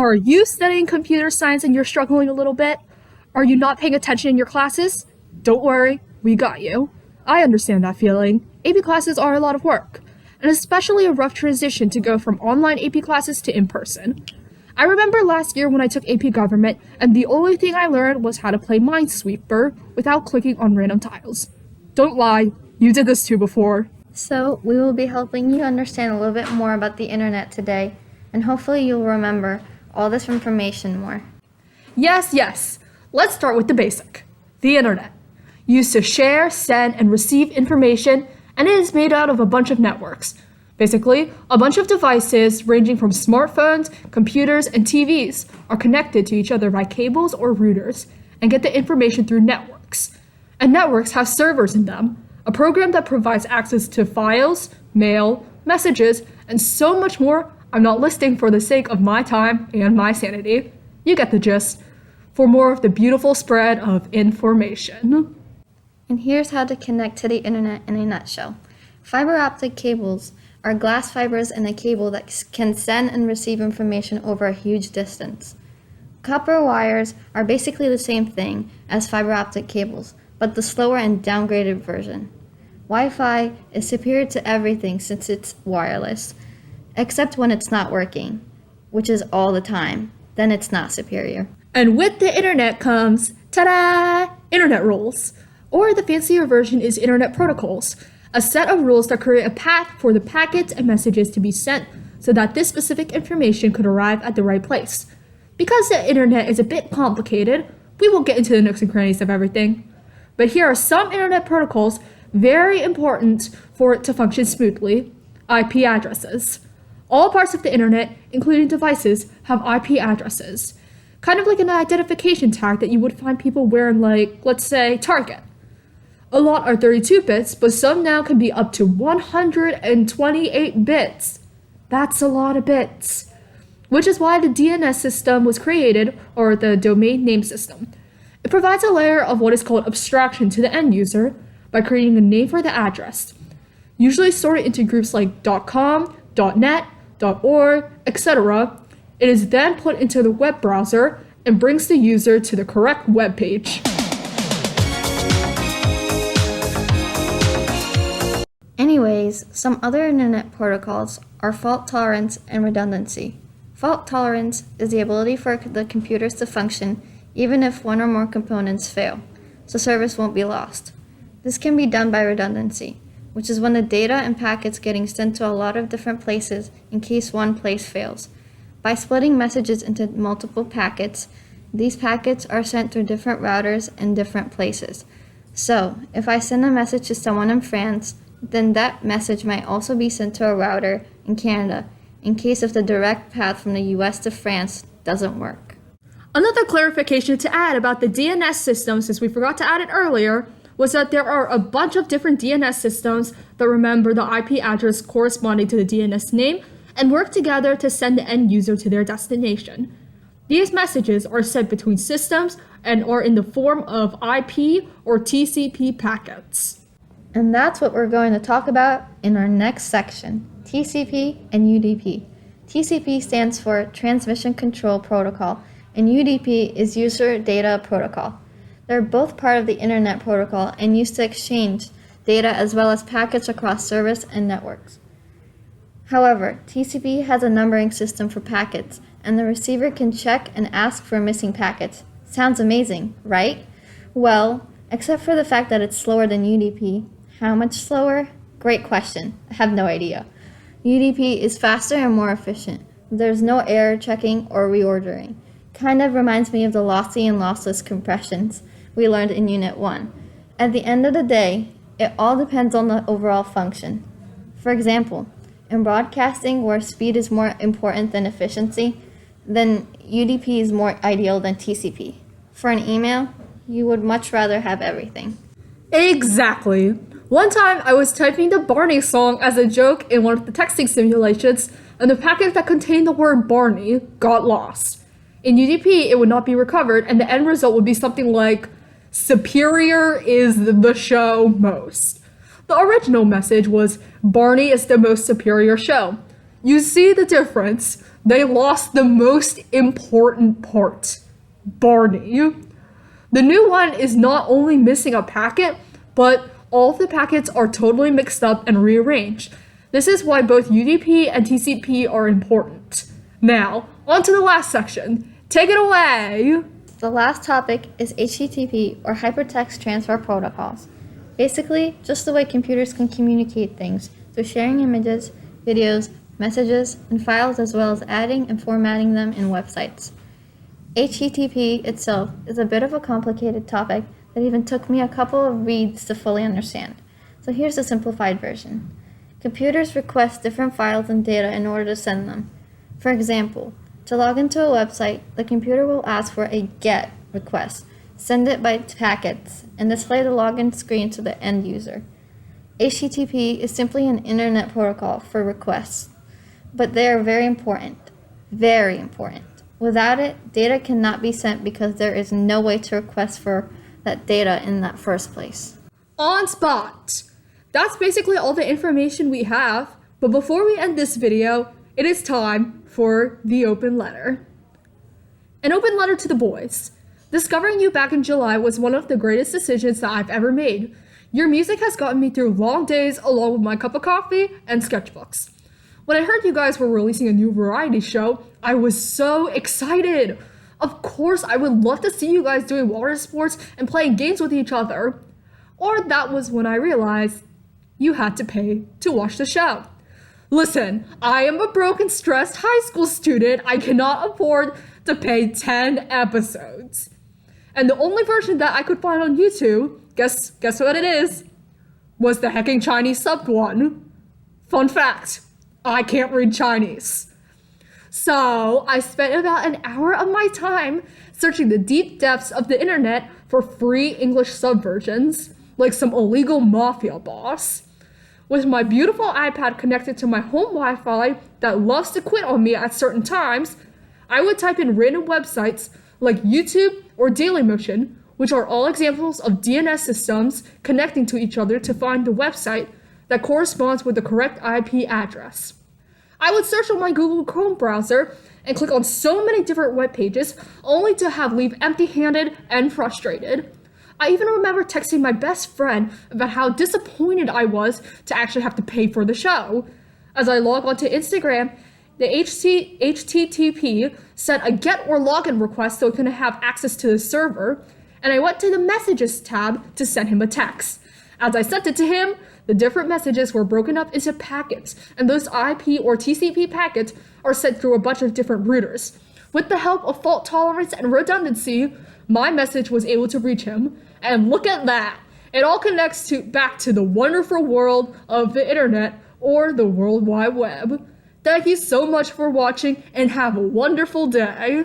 Are you studying computer science and you're struggling a little bit? Are you not paying attention in your classes? Don't worry, we got you. I understand that feeling. AP classes are a lot of work, and especially a rough transition to go from online AP classes to in-person. I remember last year when I took AP Government, and the only thing I learned was how to play Minesweeper without clicking on random tiles. Don't lie, you did this too before. So, we will be helping you understand a little bit more about the internet today, and hopefully you'll remember all this information more. Yes. Let's start with the basic. The internet. Used to share, send, and receive information, and it is made out of a bunch of networks. Basically, a bunch of devices ranging from smartphones, computers, and TVs are connected to each other by cables or routers and get the information through networks. And networks have servers in them, a program that provides access to files, mail, messages, and so much more I'm not listing for the sake of my time and my sanity. You get the gist. For more of the beautiful spread of information. And here's how to connect to the internet in a nutshell. Fiber optic cables are glass fibers in a cable that can send and receive information over a huge distance. Copper wires are basically the same thing as fiber optic cables, but the slower and downgraded version. Wi-Fi is superior to everything since it's wireless, except when it's not working, which is all the time. Then it's not superior. And with the internet comes, ta-da, internet rules. Or the fancier version is internet protocols, a set of rules that create a path for the packets and messages to be sent so that this specific information could arrive at the right place. Because the internet is a bit complicated, we won't get into the nooks and crannies of everything. But here are some internet protocols very important for it to function smoothly. IP addresses. All parts of the internet, including devices, have IP addresses. Kind of like an identification tag that you would find people wearing, like, let's say, Target. A lot are 32 bits, but some now can be up to 128 bits. That's a lot of bits. Which is why the DNS system was created, or the domain name system. It provides a layer of what is called abstraction to the end user by creating a name for the address, usually sorted into groups like .com, .net, .org, etc. It is then put into the web browser and brings the user to the correct web page. Anyways, some other internet protocols are fault tolerance and redundancy. Fault tolerance is the ability for the computers to function even if one or more components fail, so service won't be lost. This can be done by redundancy, which is when the data and packets getting sent to a lot of different places in case one place fails. By splitting messages into multiple packets, these packets are sent through different routers in different places. So, if I send a message to someone in France, then that message might also be sent to a router in Canada, in case if the direct path from the US to France doesn't work. Another clarification to add about the DNS system, since we forgot to add it earlier, was that there are a bunch of different DNS systems that remember the IP address corresponding to the DNS name and work together to send the end user to their destination. These messages are sent between systems and are in the form of IP or TCP packets. And that's what we're going to talk about in our next section, TCP and UDP. TCP stands for Transmission Control Protocol, and UDP is User Data Protocol. They're both part of the Internet Protocol and used to exchange data as well as packets across service and networks. However, TCP has a numbering system for packets, and the receiver can check and ask for missing packets. Sounds amazing, right? Well, except for the fact that it's slower than UDP. How much slower? Great question. I have no idea. UDP is faster and more efficient. There's no error checking or reordering. Kind of reminds me of the lossy and lossless compressions we learned in Unit 1. At the end of the day, it all depends on the overall function. For example, in broadcasting where speed is more important than efficiency, then UDP is more ideal than TCP. For an email, you would much rather have everything. Exactly. One time I was typing the Barney song as a joke in one of the texting simulations, and the packet that contained the word Barney got lost. In UDP, it would not be recovered, and the end result would be something like, "Superior is the show most." The original message was, "Barney is the most superior show." You see the difference? They lost the most important part. Barney. The new one is not only missing a packet, but all of the packets are totally mixed up and rearranged. This is why both UDP and TCP are important. Now, on to the last section. Take it away! The last topic is HTTP, or Hypertext Transfer Protocols. Basically, just the way computers can communicate things through sharing images, videos, messages, and files, as well as adding and formatting them in websites. HTTP itself is a bit of a complicated topic that even took me a couple of reads to fully understand. So here's the simplified version. Computers request different files and data in order to send them. For example, to log into a website, the computer will ask for a GET request, send it by packets, and display the login screen to the end user. HTTP is simply an internet protocol for requests, but they are very important. Very important. Without it, data cannot be sent because there is no way to request for that data in that first place. On spot! That's basically all the information we have, but before we end this video, it is time for the open letter. An open letter to the boys. Discovering you back in July was one of the greatest decisions that I've ever made. Your music has gotten me through long days along with my cup of coffee and sketchbooks. When I heard you guys were releasing a new variety show, I was so excited. Of course, I would love to see you guys doing water sports and playing games with each other. Or that was when I realized you had to pay to watch the show. Listen, I am a broke and stressed high school student. I cannot afford to pay 10 episodes. And the only version that I could find on YouTube, guess what it is? Was the hecking Chinese subbed one. Fun fact, I can't read Chinese. So I spent about an hour of my time searching the deep depths of the internet for free English subversions, like some illegal mafia boss. With my beautiful iPad connected to my home Wi-Fi that loves to quit on me at certain times, I would type in random websites like YouTube or Dailymotion, which are all examples of DNS systems connecting to each other to find the website that corresponds with the correct IP address. I would search on my Google Chrome browser and click on so many different web pages only to leave empty-handed and frustrated. I even remember texting my best friend about how disappointed I was to actually have to pay for the show. As I log onto Instagram, the HTTP sent a get or login request so it can have access to the server, and I went to the messages tab to send him a text. As I sent it to him, the different messages were broken up into packets, and those IP or TCP packets are sent through a bunch of different routers. With the help of fault tolerance and redundancy, my message was able to reach him, and look at that! It all connects back to the wonderful world of the internet or the World Wide Web. Thank you so much for watching and have a wonderful day!